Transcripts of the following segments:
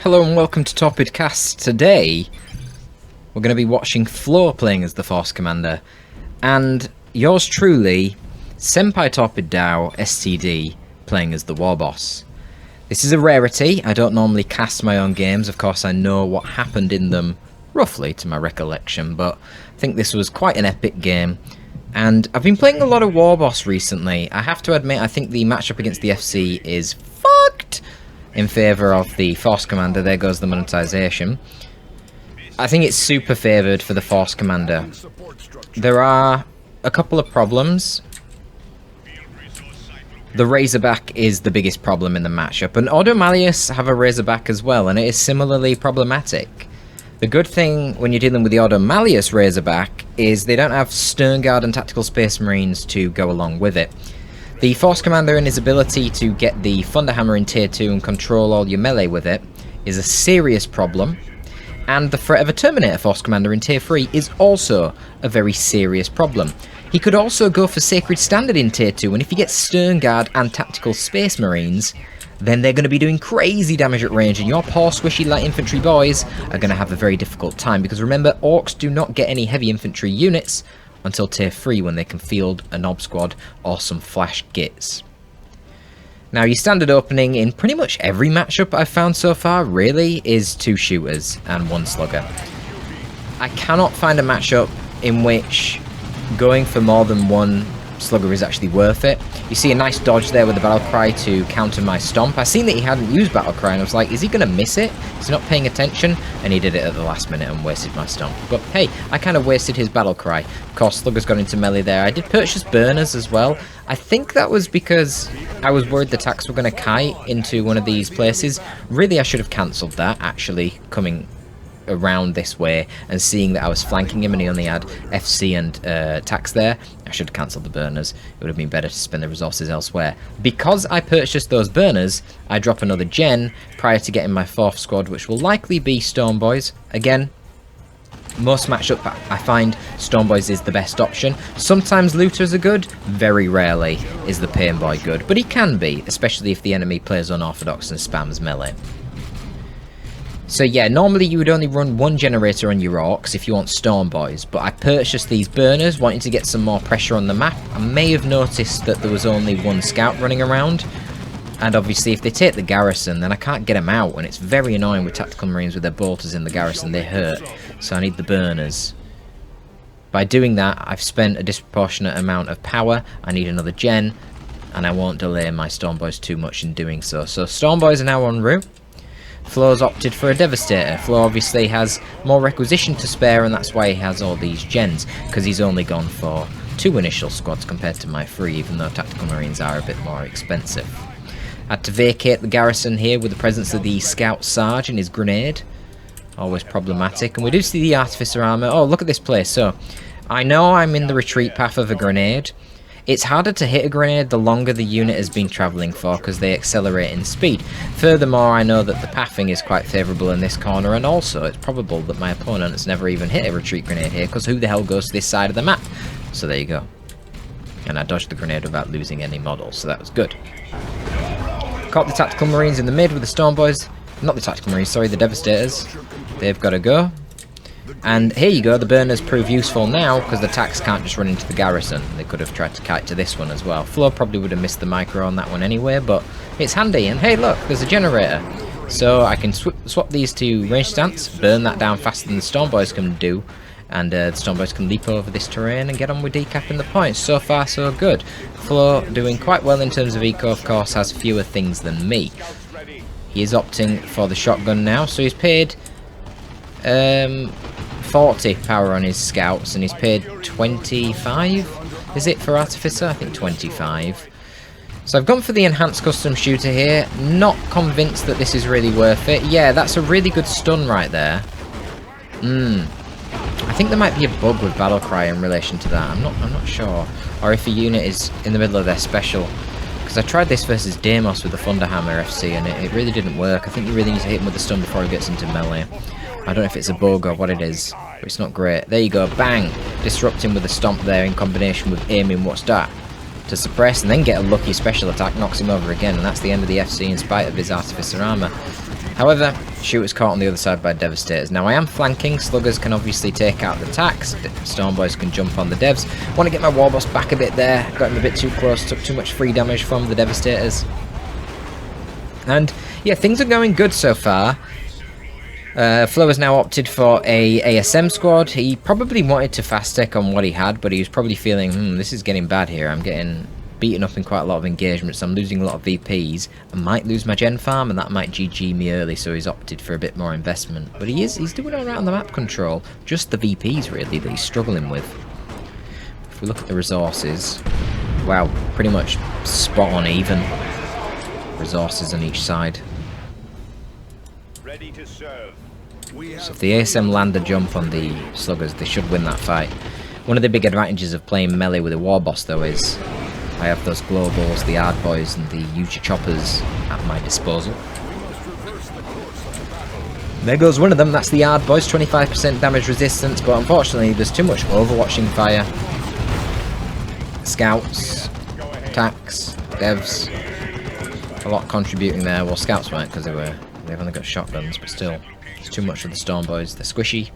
Hello and welcome to Torpid Cast. Today we're going to be watching Flo playing as the Force Commander and yours truly, Senpai Torpid DAO STD, playing as the War Boss. This is a rarity. I don't normally cast my own games. Of course I know what happened in them roughly to my recollection, but I think this was quite an epic game. And I've been playing a lot of War Boss recently. I have to admit I think the matchup against the FC is fucked in favour of the Force Commander. There goes the monetization. I think it's super favoured for the Force Commander. There are a couple of problems. The Razorback is the biggest problem in the matchup, and Automalius have a Razorback as well, and it is similarly problematic. The good thing when you're dealing with the Automalius Razorback is they don't have Sternguard and Tactical Space Marines to go along with it. The Force Commander and his ability to get the Thunderhammer in Tier 2 and control all your melee with it is a serious problem, and the threat of a Terminator Force Commander in Tier 3 is also a very serious problem. He could also go for Sacred Standard in Tier 2, and if he gets Sternguard and Tactical Space Marines, then they're going to be doing crazy damage at range, and your poor squishy light infantry boys are going to have a very difficult time, because remember, Orcs do not get any heavy infantry units until Tier 3 when they can field a Nob Squad or some Flash Gits. Now, your standard opening in pretty much every matchup I've found so far really is 2 shooters and 1 slugger. I cannot find a matchup in which going for more than 1 slugger is actually worth it. You see a nice dodge there with the battle cry to counter my stomp. I seen that he hadn't used battle cry and I was like, is he going to miss it? Is he not paying attention? And he did it at the last minute and wasted my stomp. But hey, I kind of wasted his battle cry. Of course, slugger's got into melee there. I did purchase burners as well. I think that was because I was worried the attacks were going to kite into one of these places. Really, I should have cancelled that, actually coming around this way and seeing that I was flanking him and he only had FC and tax there. I should have cancelled the burners. It would have been better to spend the resources elsewhere. Because I purchased those burners, I drop another gen prior to getting my 4th squad, which will likely be Storm Boys. Again, most matchup I find Storm Boys is the best option. Sometimes Looters are good, very rarely is the Pain Boy good, but he can be, especially if the enemy plays unorthodox and spams melee. So yeah, normally you would only run 1 generator on your Orcs if you want Storm Boys, but I purchased these burners wanting to get some more pressure on the map. I may have noticed that there was only 1 scout running around, and obviously if they take the garrison then I can't get them out, and it's very annoying with Tactical Marines with their bolters in the garrison, they hurt, so I need the burners. By doing that, I've spent a disproportionate amount of power. I need another gen, and I won't delay my Storm Boys too much in doing so. So Storm Boys are now en route. Flo's opted for a Devastator. Flo obviously has more requisition to spare, and that's why he has all these gens, because he's only gone for 2 initial squads compared to my 3, even though Tactical Marines are a bit more expensive. I had to vacate the garrison here with the presence of the Scout Sarge and his grenade. Always problematic. And we do see the Artificer armor. Oh, look at this place. So, I know I'm in the retreat path of a grenade. It's harder to hit a grenade the longer the unit has been travelling for, because they accelerate in speed. Furthermore, I know that the pathing is quite favourable in this corner, and also it's probable that my opponent has never even hit a retreat grenade here, because who the hell goes to this side of the map? So there you go. And I dodged the grenade without losing any models, so that was good. Caught the Tactical Marines in the mid with the Storm Boys. Not the Tactical Marines, sorry, the Devastators. They've got to go. And here you go, the burners prove useful now, because the tax can't just run into the garrison. They could have tried to kite to this one as well. Flo probably would have missed the micro on that one anyway, but it's handy. And hey, look, there's a generator. So I can swap these to range stance, burn that down faster than the Storm Boys can do, and the Storm Boys can leap over this terrain and get on with decapping the points. So far, so good. Flo doing quite well in terms of eco, of course, has fewer things than me. He is opting for the shotgun now, so he's paid 40 power on his scouts, and he's paid 25, is it, for Artificer? I think 25. So I've gone for the enhanced custom shooter here. Not convinced that this is really worth it. Yeah, that's a really good stun right there. I think there might be a bug with battle cry in relation to that. I'm not sure. Or if a unit is in the middle of their special. Because I tried this versus Deimos with the Thunderhammer FC, and it really didn't work. I think you really need to hit him with the stun before he gets into melee. I don't know if it's a bug or what it is, but it's not great. There you go, bang! Disrupt him with a stomp there in combination with aiming what's that to suppress, and then get a lucky special attack, knocks him over again, and that's the end of the FC in spite of his Artificer armor. However, shooters caught on the other side by devastators. Now I am flanking, sluggers can obviously take out the attacks, stormboys can jump on the devs. Want to get my warboss back a bit there, got him a bit too close, took too much free damage from the devastators. And yeah, things are going good so far. Flo has now opted for a ASM squad. He probably wanted to fast tech on what he had, but he was probably feeling, this is getting bad here, I'm getting beaten up in quite a lot of engagements, I'm losing a lot of VPs, I might lose my gen farm and that might GG me early, so he's opted for a bit more investment. But he's doing alright on the map control, just the VPs really that he's struggling with. If we look at the resources, wow, pretty much spot on even resources on each side. Ready to serve. So if the ASM land a jump on the sluggers, they should win that fight. One of the big advantages of playing melee with a warboss though is I have those globals, the hard boys and the Uchi choppers at my disposal. There goes one of them, that's the hard boys, 25% damage resistance, but unfortunately there's too much overwatching fire. Scouts, attacks, devs, a lot contributing there. Well, scouts weren't because they've only got shotguns, but still, it's too much for the stormboys. They're squishy.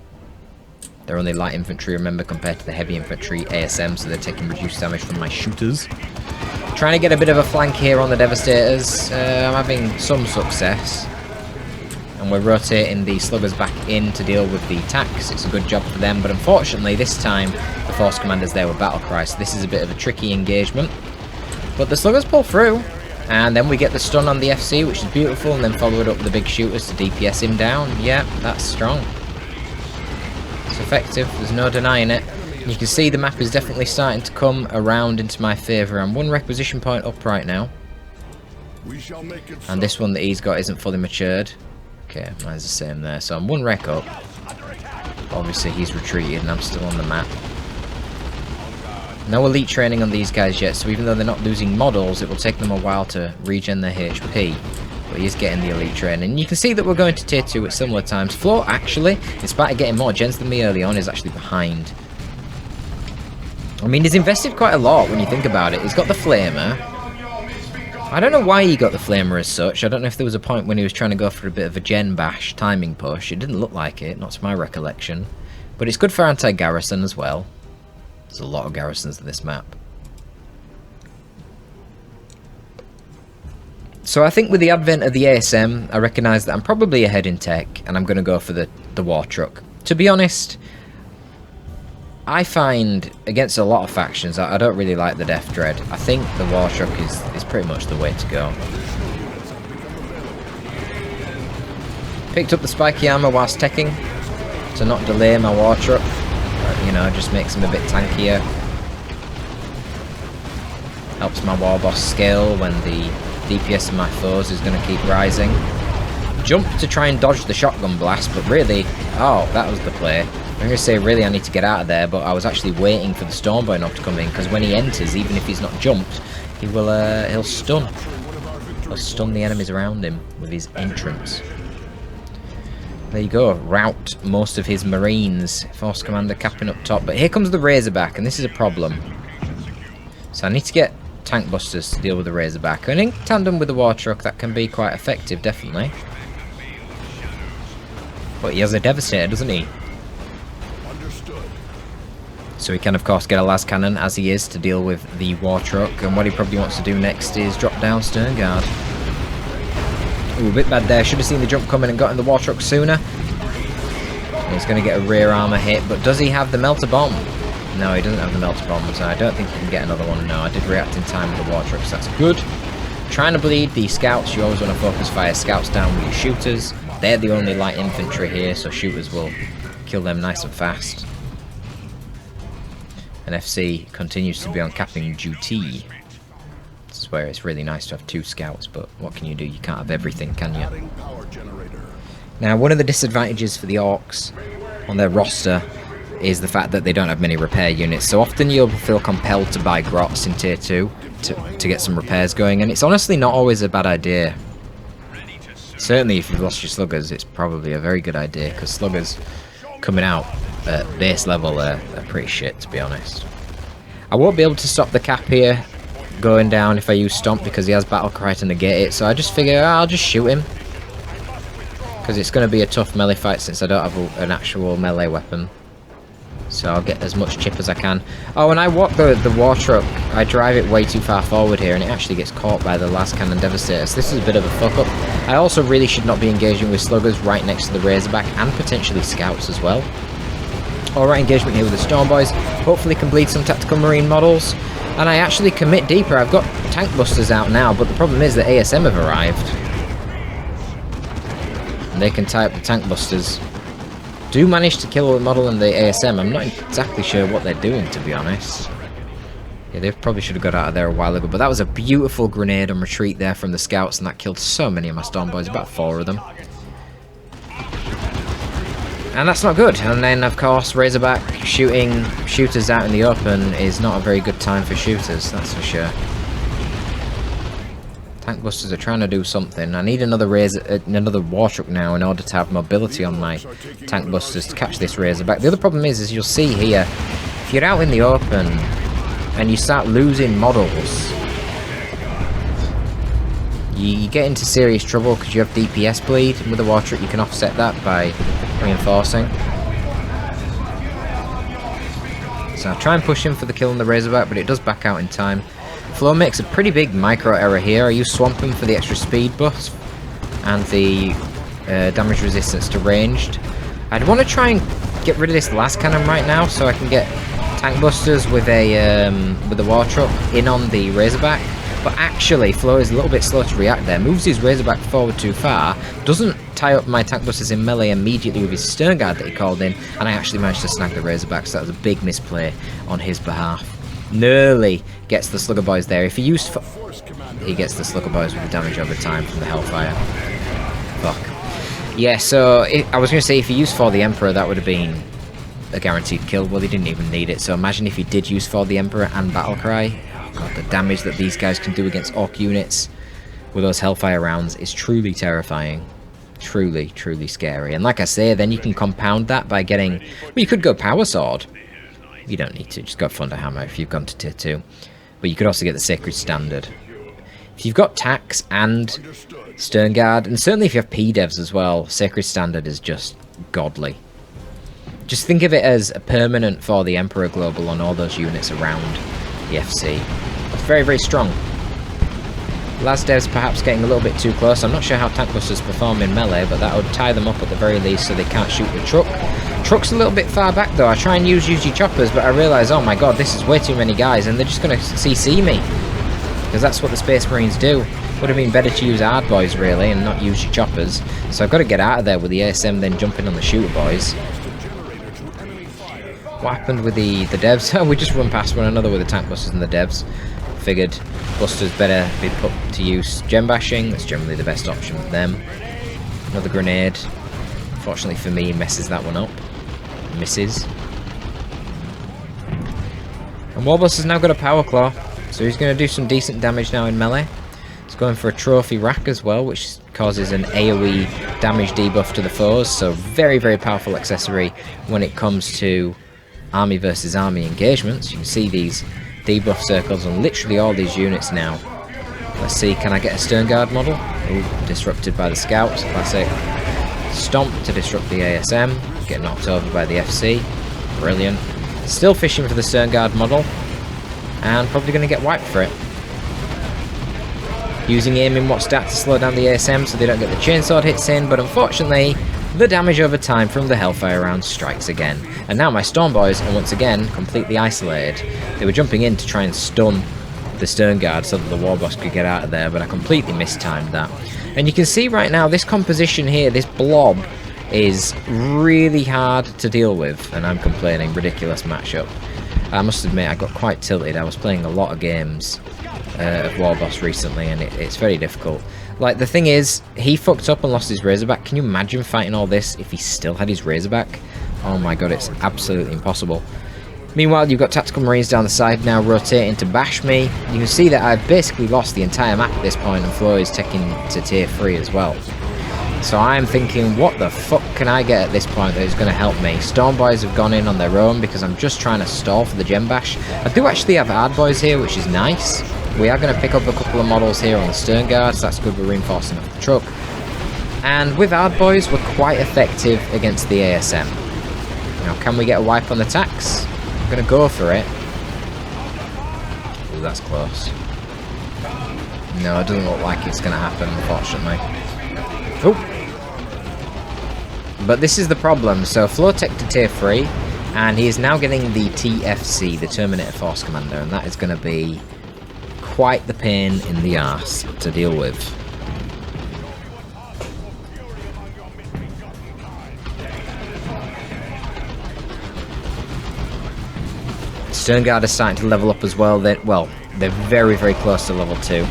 They're only light infantry, remember, compared to the heavy infantry ASM, so they're taking reduced damage from my shooters. Trying to get a bit of a flank here on the devastators. I'm having some success. And we're rotating the sluggers back in to deal with the attacks. It's a good job for them, but unfortunately this time the force commanders there were battlecry, so this is a bit of a tricky engagement. But the sluggers pull through, and then we get the stun on the FC, which is beautiful, and then follow it up with the big shooters to DPS him down. Yeah, that's strong. It's effective, there's no denying it. You can see the map is definitely starting to come around into my favour. I'm one requisition point up right now. And this one that he's got isn't fully matured. Okay, mine's the same there. So I'm one rec up. Obviously he's retreated and I'm still on the map. No elite training on these guys yet, so even though they're not losing models, it will take them a while to regen their HP. But he is getting the elite training. You can see that we're going to tier 2 at similar times. Flo, actually, in spite of getting more gens than me early on, is actually behind. I mean, he's invested quite a lot when you think about it. He's got the Flamer. I don't know why he got the Flamer as such. I don't know if there was a point when he was trying to go for a bit of a gen bash timing push. It didn't look like it, not to my recollection. But it's good for anti-garrison as well. There's a lot of garrisons in this map. So I think with the advent of the ASM, I recognise that I'm probably ahead in tech, and I'm going to go for the war truck. To be honest, I find, against a lot of factions, I don't really like the Death Dread. I think the war truck is pretty much the way to go. Picked up the spiky armour whilst teching, to not delay my war truck. You know, just makes him a bit tankier. Helps my warboss scale when the DPS of my foes is going to keep rising. Jump to try and dodge the shotgun blast, but really, oh, that was the play. I'm going to say really I need to get out of there, but I was actually waiting for the Stormboy not to come in, because when he enters, even if he's not jumped, he will, he'll stun. He'll stun the enemies around him with his entrance. There you go, rout most of his marines. Force commander capping up top, but here comes the Razorback, and this is a problem. So I need to get tank busters to deal with the Razorback, and in tandem with the war truck that can be quite effective, definitely. But he has a Devastator, doesn't he? So he can of course get a las cannon as he is to deal with the war truck, and what he probably wants to do next is drop down Stern Guard. Ooh, a bit bad there. Should have seen the jump coming and got in the war truck sooner. He's going to get a rear armor hit, but does he have the melter bomb? No, he doesn't have the melter bomb, so I don't think he can get another one. No, I did react in time with the war truck, so that's good. Trying to bleed the scouts. You always want to focus fire scouts down with your shooters. They're the only light infantry here, so shooters will kill them nice and fast. And FC continues to be on capping duty. This is where it's really nice to have 2 scouts, but what can you do? You can't have everything, can you? Now, one of the disadvantages for the Orcs on their roster is the fact that they don't have many repair units. So often you'll feel compelled to buy grots in tier 2 to get some repairs going, and it's honestly not always a bad idea. Certainly if you've lost your sluggers, it's probably a very good idea, because sluggers coming out at base level are pretty shit, to be honest. I won't be able to stop the cap here going down if I use Stomp, because he has Battlecry to negate it, so I just figure I'll just shoot him. because it's going to be a tough melee fight since I don't have an actual melee weapon. So I'll get as much chip as I can. Oh, and I walk the war truck. I drive it way too far forward here, and it actually gets caught by the last cannon devastators. This is a bit of a fuck up. I also really should not be engaging with sluggers right next to the Razorback, and potentially scouts as well. Alright, engagement here with the Storm Boys. Hopefully can bleed some tactical marine models. And I actually commit deeper. I've got tank busters out now, but the problem is that ASM have arrived. And they can tie up the tank busters. Do manage to kill the model and the ASM. I'm not exactly sure what they're doing, to be honest. Yeah, they probably should have got out of there a while ago, but that was a beautiful grenade on retreat there from the scouts, and that killed so many of my Storm Boys, about 4 of them. And that's not good. And then, of course, Razorback shooting shooters out in the open is not a very good time for shooters, that's for sure. Tank busters are trying to do something. I need another war truck now in order to have mobility on my tank busters to catch this Razorback. The other problem is you'll see here, if you're out in the open and you start losing models, you get into serious trouble because you have DPS bleed, and with a war truck you can offset that by reinforcing. So I'll try and push him for the kill on the Razorback, but it does back out in time. Flow makes a pretty big micro error here. I use Swamping for the extra speed buff and the damage resistance to ranged. I'd want to try and get rid of this last cannon right now so I can get tank busters with a war truck in on the Razorback. But actually, Flo is a little bit slow to react there. Moves his Razorback forward too far. Doesn't tie up my tank busters in melee immediately with his stern guard that he called in. And I actually managed to snag the Razorback, so that was a big misplay on his behalf. Nearly gets the Slugger Boys there. If he used... he gets the Slugger Boys with the damage over time from the Hellfire. Fuck. Yeah, so I was going to say if he used For the Emperor, that would have been a guaranteed kill. Well, he didn't even need it. So imagine if he did use For the Emperor and Battlecry. Oh god, the damage that these guys can do against Orc units with those Hellfire rounds is truly terrifying. Truly, truly scary. And like I say, then you can compound that by getting... well, you could go Power Sword. You don't need to, just go Thunder Hammer if you've gone to tier 2. But you could also get the Sacred Standard. If you've got Tax and Stern Guard, and certainly if you have P-Devs as well, Sacred Standard is just godly. Just think of it as a permanent For the Emperor global on all those units around the FC. It's very, very strong. Lasdev's perhaps getting a little bit too close. I'm not sure how tank busters perform in melee, but that would tie them up at the very least so they can't shoot the truck. Truck's a little bit far back though. I try and use UG choppers, but I realise, oh my god, this is way too many guys, and they're just going to CC me. Because that's what the Space Marines do. Would have been better to use Hard Boys really, and not use your choppers. So I've got to get out of there with the ASM, then jumping on the Shooter Boys. What happened with the devs? Oh, we just run past one another with the tank busters and the devs. Figured busters better be put to use. Gem bashing, that's generally the best option for them. Another grenade. Fortunately for me, messes that one up. Misses. And Warbuster's now got a Power Claw, so he's going to do some decent damage now in melee. He's going for a Trophy Rack as well, which causes an AoE damage debuff to the foes, so very, very powerful accessory when it comes to army versus army engagements. You can see these debuff circles on literally all these units now. Let's see, can I get a Stern Guard model? Ooh, disrupted by the Scouts, classic. Stomp to disrupt the ASM, get knocked over by the FC, brilliant. Still fishing for the Stern Guard model, and probably going to get wiped for it. Using aim in what stat to slow down the ASM so they don't get the chainsword hits in, but unfortunately, the damage over time from the Hellfire round strikes again. And now my Storm Boys are once again completely isolated. They were jumping in to try and stun the Stern Guard so that the Warboss could get out of there, but I completely mistimed that. And you can see right now, this composition here, this blob, is really hard to deal with, and I'm complaining, ridiculous matchup. I must admit, I got quite tilted. I was playing a lot of games of Warboss recently, and it's very difficult. Like, the thing is, he fucked up and lost his Razorback. Can you imagine fighting all this if he still had his Razorback? Oh my god, it's absolutely impossible. Meanwhile, you've got Tactical Marines down the side now rotating to bash me. You can see that I've basically lost the entire map at this point, and Flo is taking to tier 3 as well. So I'm thinking, what the fuck can I get at this point that is going to help me? Storm Boys have gone in on their own because I'm just trying to stall for the Gem Bash. I do actually have Hard Boys here, which is nice. We are going to pick up a couple of models here on the Stern Guard, so that's good, we're reinforcing up the truck. And with Hard Boys, we're quite effective against the ASM. Now, can we get a wipe on the tax? I'm going to go for it. Ooh, that's close. No, it doesn't look like it's going to happen, unfortunately. Oh! But this is the problem. So, Flowtech to tier 3, and he is now getting the TFC, the Terminator Force Commander, and that is going to be quite the pain in the arse to deal with. Sternguard is starting to level up as well. They're very, very close to level 2.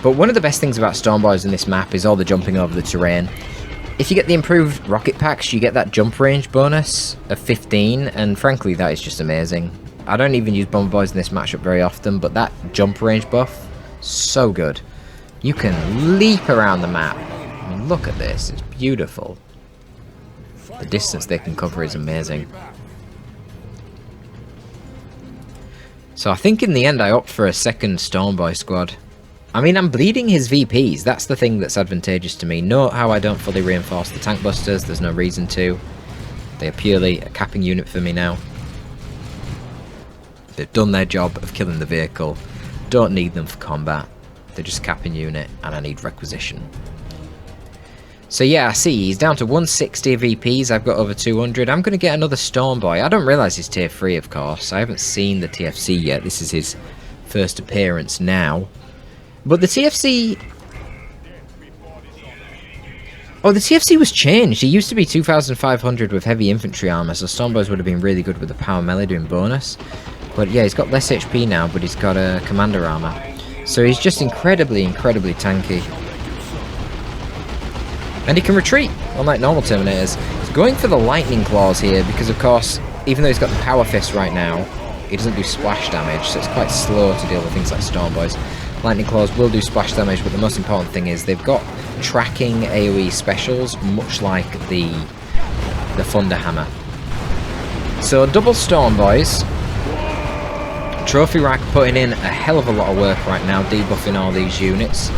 But one of the best things about Stormboys in this map is all the jumping over the terrain. If you get the improved rocket packs, you get that jump range bonus of 15, and frankly, that is just amazing. I don't even use Bomber Boys in this matchup very often, but that jump range buff, so good. You can leap around the map. I mean, look at this, it's beautiful. The distance they can cover is amazing. So I think in the end I opt for a second Stormboy squad. I mean, I'm bleeding his VPs, that's the thing that's advantageous to me. Note how I don't fully reinforce the tank busters, there's no reason to. They are purely a capping unit for me now. They've done their job of killing the vehicle. Don't need them for combat. They're just a capping unit, and I need requisition. So yeah, I see, he's down to 160 VPs, I've got over 200. I'm going to get another Stormboy. I don't realise he's tier 3, of course. I haven't seen the TFC yet. This is his first appearance now. But the TFC... Oh, the TFC was changed. He used to be 2,500 with heavy infantry armour, so Stormboys would have been really good with the power melee doing bonus. But yeah, he's got less HP now, but he's got a commander armour. So he's just incredibly, incredibly tanky. And he can retreat, unlike normal Terminators. He's going for the lightning claws here, because of course, even though he's got the power fist right now, he doesn't do splash damage, so it's quite slow to deal with things like Stormboys. Lightning Claws will do splash damage, but the most important thing is they've got tracking AoE specials, much like the Thunder Hammer. So double Stormboys. Trophy Rack putting in a hell of a lot of work right now, debuffing all these units.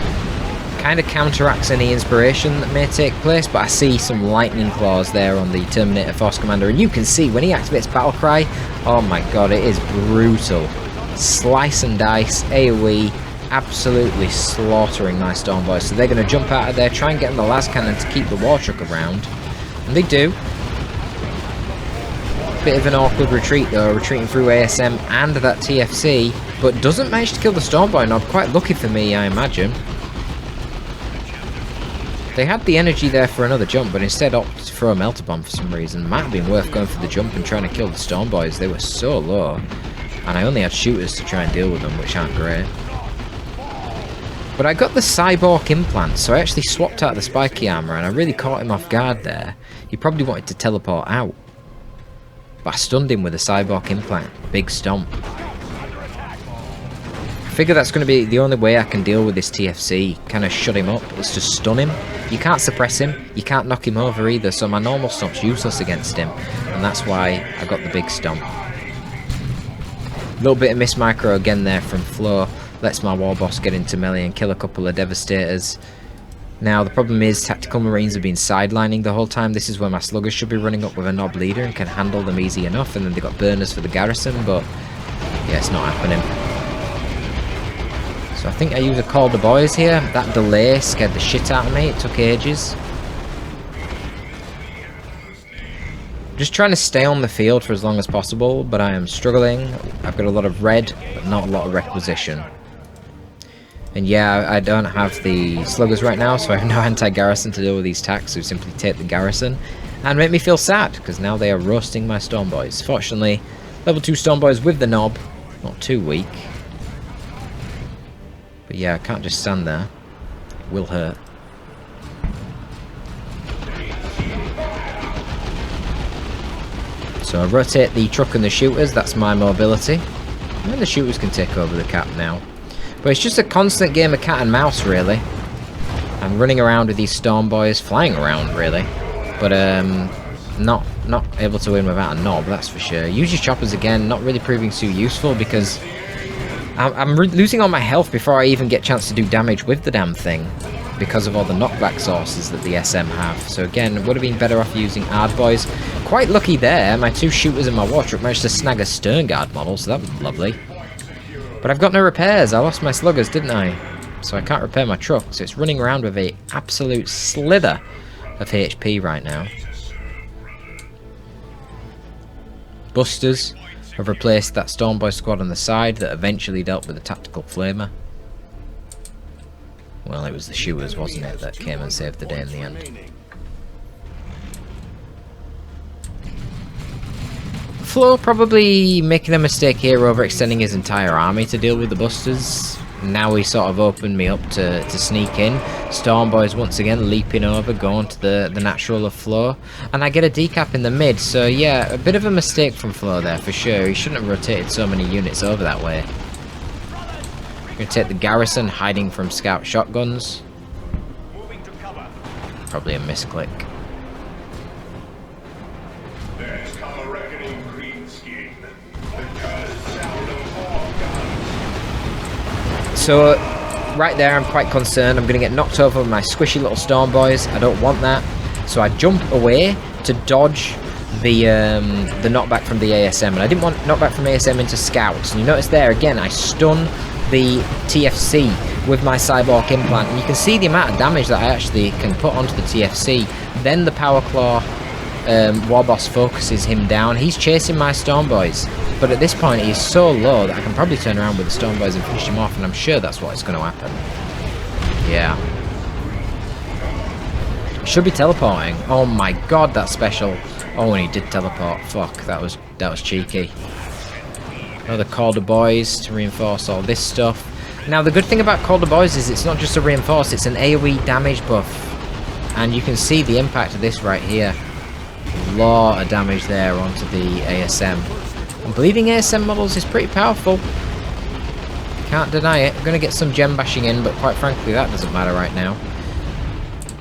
Kind of counteracts any inspiration that may take place, but I see some Lightning Claws there on the Terminator Force Commander, and you can see when he activates Battle Cry, oh my god, it is brutal. Slice and dice, AoE, absolutely slaughtering my Stormboys. So they're going to jump out of there, try and get in the las cannon to keep the war truck around. And they do. Bit of an awkward retreat though, retreating through ASM and that TFC, but doesn't manage to kill the Stormboy Knob. Quite lucky for me, I imagine. They had the energy there for another jump, but instead opted to throw a Melter Bomb for some reason. Might have been worth going for the jump and trying to kill the Stormboys. They were so low, and I only had shooters to try and deal with them, which aren't great. But I got the Cyborg implant, so I actually swapped out the spiky armor, and I really caught him off guard there. He probably wanted to teleport out, but I stunned him with a Cyborg implant. Big stomp. I figure that's going to be the only way I can deal with this TFC, kind of shut him up, is to stun him. You can't suppress him, you can't knock him over either, so my normal stomp's useless against him, and that's why I got the big stomp. A little bit of miss micro again there from Flo. Lets my war boss get into melee and kill a couple of Devastators. Now the problem is Tactical Marines have been sidelining the whole time. This is where my sluggers should be running up with a Knob Leader and can handle them easy enough, and then they've got burners for the garrison, but yeah, it's not happening. So I think I use a Call the Boys here. That delay scared the shit out of me, it took ages. Just trying to stay on the field for as long as possible, but I am struggling. I've got a lot of red, but not a lot of requisition. And yeah, I don't have the sluggers right now, so I have no anti-garrison to deal with these attacks, who simply take the garrison and make me feel sad, because now they are roasting my Stormboys. Fortunately, level 2 Stormboys with the knob, not too weak. But yeah, I can't just stand there. It will hurt. So I rotate the truck and the shooters, that's my mobility. And the shooters can take over the cap now. But it's just a constant game of cat and mouse, really. I'm running around with these Stormboys, flying around, really. But not able to win without a knob, that's for sure. Use your choppers again, not really proving too useful, because I'm losing all my health before I even get a chance to do damage with the damn thing. because of all the knockback sources that the SM have. So again, would have been better off using Ardboys. Quite lucky there, my 2 shooters in my war truck managed to snag a stern guard model, so that was lovely. But I've got no repairs, I lost my sluggers, didn't I? So I can't repair my truck, so it's running around with a absolute slither of HP right now. Busters have replaced that Stormboy squad on the side that eventually dealt with the tactical flamer. Well, it was the shooters, wasn't it, that came and saved the day in the end. Flo probably making a mistake here, overextending his entire army to deal with the busters. Now he sort of opened me up to sneak in. Stormboy's once again leaping over, going to the natural of Flo. And I get a decap in the mid, so yeah, a bit of a mistake from Flo there for sure. He shouldn't have rotated so many units over that way. Gonna take the garrison, hiding from scout shotguns. Probably a misclick. So, right there I'm quite concerned. I'm going to get knocked over with my squishy little storm boys. I don't want that. So I jump away to dodge the knockback from the ASM. And I didn't want knockback from ASM into scouts. And you notice there, again, I stun the TFC with my cyborg implant. And you can see the amount of damage that I actually can put onto the TFC. Then the Power Claw Warboss focuses him down. He's chasing my storm boys. But at this point, he's so low that I can probably turn around with the Storm Boys and finish him off, and I'm sure that's what's going to happen. Yeah. Should be teleporting. Oh my god, that's special. Oh, and he did teleport. Fuck, that was cheeky. Another Calder Boys to reinforce all this stuff. Now, the good thing about Calder Boys is it's not just a reinforce, it's an AoE damage buff. And you can see the impact of this right here. A lot of damage there onto the ASM. And bleeding ASM models is pretty powerful. Can't deny it. I'm going to get some gem bashing in, but quite frankly that doesn't matter right now.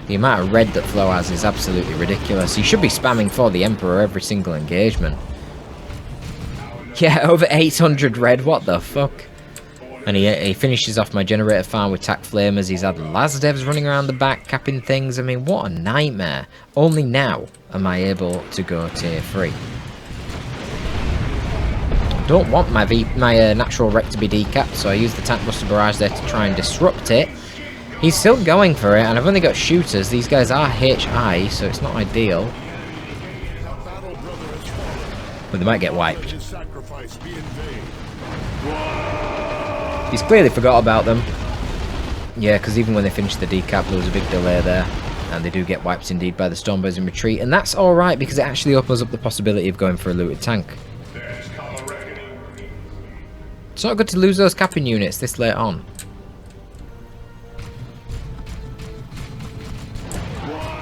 The amount of red that Flo has is absolutely ridiculous. He should be spamming for the Emperor every single engagement. Yeah, over 800 red, what the fuck? And he finishes off my generator farm with tack flamers. He's had Lazdevs running around the back, capping things. I mean, what a nightmare. Only now am I able to go tier 3. Don't want my natural wreck to be decapped, so I use the tank buster barrage there to try and disrupt it. He's still going for it, and I've only got shooters. These guys are HI, so it's not ideal. But they might get wiped. He's clearly forgot about them. Yeah, because even when they finished the decap, there was a big delay there. And they do get wiped indeed by the Stormboys in retreat. And that's alright, because it actually opens up the possibility of going for a looted tank. It's not good to lose those capping units this late on.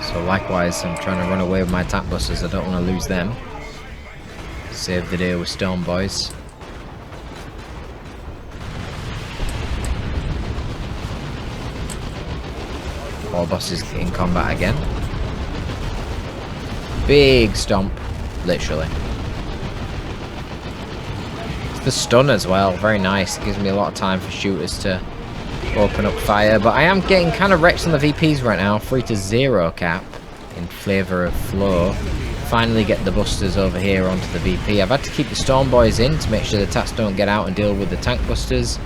So likewise, I'm trying to run away with my attack busters. I don't want to lose them. Save the day with Storm Boys. War boss is in combat again. Big stomp, literally. The stun as well, very nice. It gives me a lot of time for shooters to open up fire, but I am getting kind of wrecked on the VPs right now. 3 to 0 cap in favour of Flo. Finally get the busters over here onto the VP. I've had to keep the Storm Boys in to make sure the Tats don't get out and deal with the tank busters,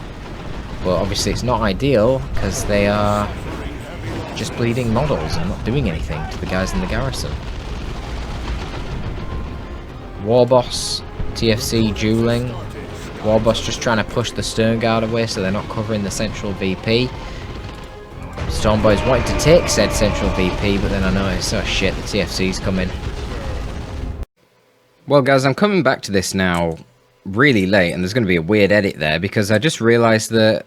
but obviously it's not ideal because they are just bleeding models and not doing anything to the guys in the garrison. Warboss, TFC dueling. Warboss just trying to push the stern guard away so they're not covering the central VP. Stormboys wanted to take said central VP, but then I noticed, oh shit, the TFC's coming. Well guys, I'm coming back to this now really late, and there's going to be a weird edit there because I just realised that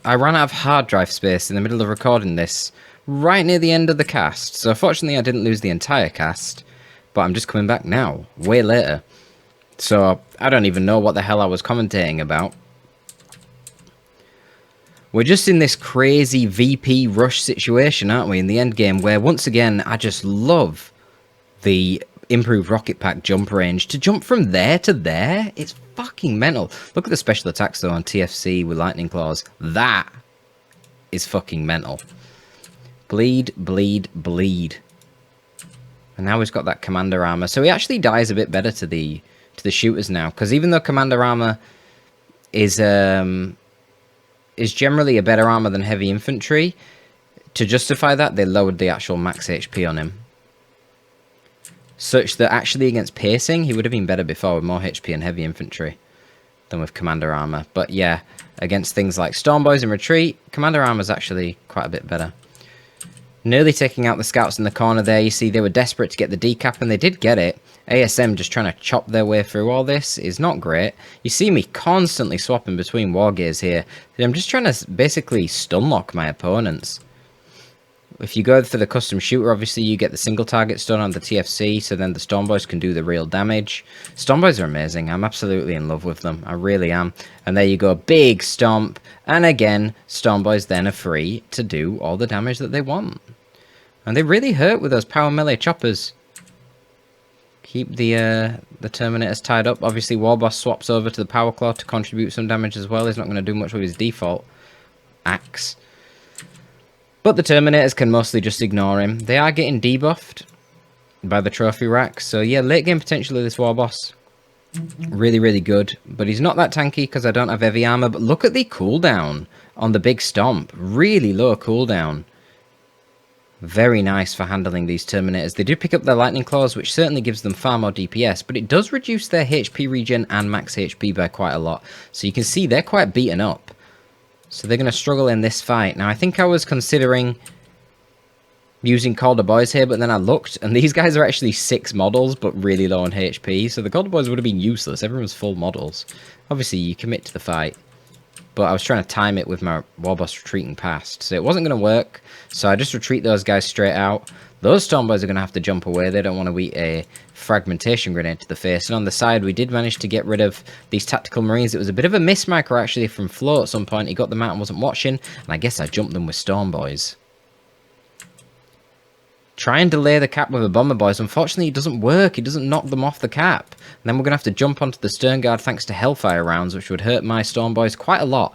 I ran out of hard drive space in the middle of recording this right near the end of the cast. So fortunately I didn't lose the entire cast, but I'm just coming back now, way later. So, I don't even know what the hell I was commentating about. We're just in this crazy VP rush situation, aren't we, in the end game, where once again, I just love the improved rocket pack jump range. To jump from there to there, it's fucking mental. Look at the special attacks though on TFC with lightning claws. That is fucking mental. Bleed, bleed, bleed. And now he's got that commander armor. So he actually dies a bit better to the shooters now. Because even though commander armor is generally a better armor than heavy infantry, to justify that, they lowered the actual max HP on him. Such that actually against piercing, he would have been better before with more HP and heavy infantry than with commander armor. But yeah, against things like Stormboys and Retreat, commander armor is actually quite a bit better. Nearly taking out the scouts in the corner there. You see, they were desperate to get the decap, and they did get it. ASM just trying to chop their way through all this is not great. You see me constantly swapping between war gears here. I'm just trying to basically stun lock my opponents. If you go for the custom shooter, obviously you get the single target stun on the TFC, so then the Stormboys can do the real damage. Stormboys are amazing. I'm absolutely in love with them. I really am. And there you go, big stomp. And again, Stormboys then are free to do all the damage that they want. And they really hurt with those power melee choppers. Keep the Terminators tied up. Obviously, Warboss swaps over to the Power Claw to contribute some damage as well. He's not going to do much with his default axe. But the Terminators can mostly just ignore him. They are getting debuffed by the trophy rack. So yeah, late game potential of this Warboss. Really, really good. But he's not that tanky because I don't have heavy armor. But look at the cooldown on the big stomp. Really low cooldown. Very nice for handling these Terminators. They do pick up their Lightning Claws, which certainly gives them far more DPS. But it does reduce their HP regen and max HP by quite a lot. So you can see they're quite beaten up. So they're going to struggle in this fight. Now, I think I was considering using Calder Boys here, but then I looked, and these guys are actually 6 models, but really low on HP. So the Calder Boys would have been useless. Everyone's full models. Obviously, you commit to the fight. But I was trying to time it with my Warboss retreating past. So it wasn't going to work. So I just retreat those guys straight out. Those Stormboys are going to have to jump away. They don't want to eat a fragmentation grenade to the face. And on the side, we did manage to get rid of these tactical marines. It was a bit of a mismicro, actually, from Flo at some point. He got them out and wasn't watching. And I guess I jumped them with Stormboys. Try and delay the cap with a Bomber Boys. Unfortunately, it doesn't work. It doesn't knock them off the cap. And then we're going to have to jump onto the Stern Guard thanks to Hellfire rounds, which would hurt my Stormboys quite a lot.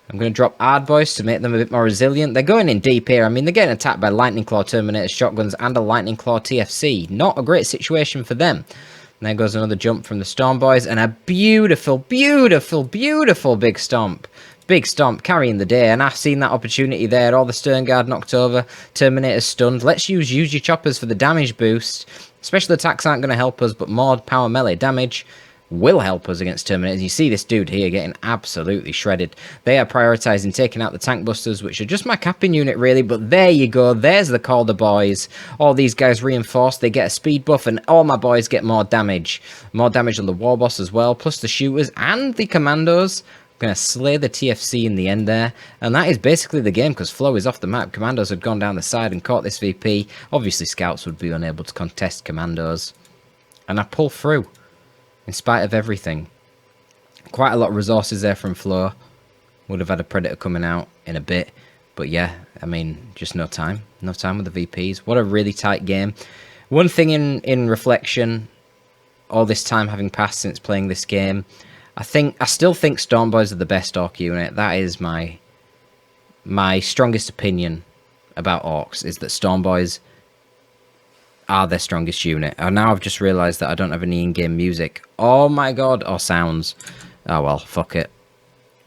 I'm going to drop Ard Boys to make them a bit more resilient. They're going in deep here. I mean, they're getting attacked by Lightning Claw Terminators, shotguns, and a Lightning Claw TFC. Not a great situation for them. And there goes another jump from the Stormboys, and a beautiful, beautiful, beautiful big stomp. Big stomp, carrying the day, and I've seen that opportunity there. All the Stern Guard knocked over, Terminators stunned. Let's use your choppers for the damage boost. Special attacks aren't going to help us, but more power melee damage will help us against Terminators. You see this dude here getting absolutely shredded. They are prioritizing taking out the tank busters, which are just my capping unit, really. But there you go. There's the Calder Boys. All these guys reinforced. They get a speed buff, and all my boys get more damage. More damage on the Warboss as well, plus the shooters and the commandos. Going to slay the TFC in the end there. And that is basically the game, because Flo is off the map. Commandos had gone down the side and caught this VP. Obviously, scouts would be unable to contest commandos. And I pull through. In spite of everything. Quite a lot of resources there from Flo. Would have had a Predator coming out in a bit. But yeah, I mean, just no time. No time with the VPs. What a really tight game. One thing in reflection, all this time having passed since playing this game, I still think Stormboys are the best Orc unit. That is my strongest opinion about Orcs, is that Stormboys are their strongest unit. And now I've just realised that I don't have any in-game music. Oh my god, or sounds. Oh well, fuck it.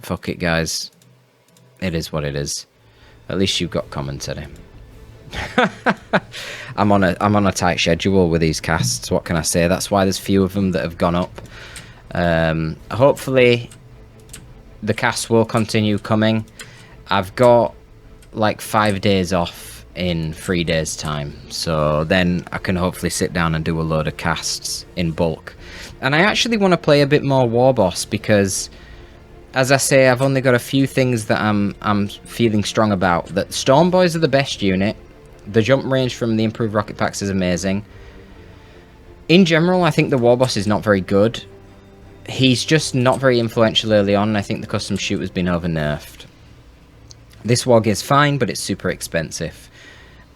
Fuck it, guys. It is what it is. At least you've got commentary. I'm on a tight schedule with these casts. What can I say? That's why there's few of them that have gone up. Hopefully the casts will continue coming. I've got like 5 days off in 3 days time, so then I can hopefully sit down and do a load of casts in bulk. And I actually want to play a bit more Warboss, because as I say, I've only got a few things that I'm feeling strong about. That Stormboys are the best unit. The jump range from the improved rocket packs is amazing. In general, I think the Warboss is not very good. He's just not very influential early on, and I think the custom shooter's been over-nerfed. This Warg is fine, but it's super expensive.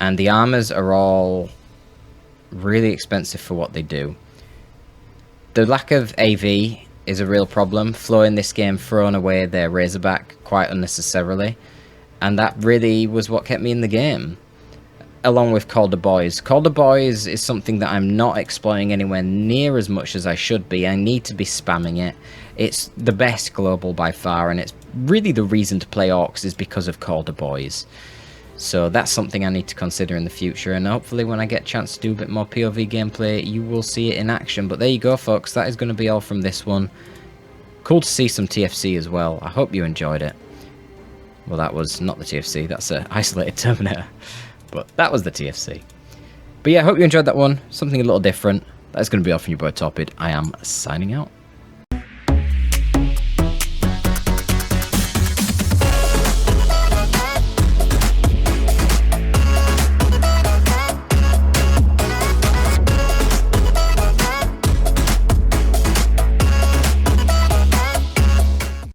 And the armors are all really expensive for what they do. The lack of AV is a real problem. Flo in this game thrown away their Razorback quite unnecessarily. And that really was what kept me in the game. along with Call the Boys. Call the Boys is something that I'm not exploring anywhere near as much as I should be. I need to be spamming it. It's the best global by far, and it's really the reason to play Orcs is because of Call the Boys. So that's something I need to consider in the future, and hopefully when I get a chance to do a bit more POV gameplay, you will see it in action. But there you go, folks. That is going to be all from this one. Cool to see some TFC as well. I hope you enjoyed it. Well, that was not the TFC. That's an isolated Terminator. But that was the TFC. But yeah, I hope you enjoyed that one. Something a little different. That's going to be all from your boy Torpid. I am signing out.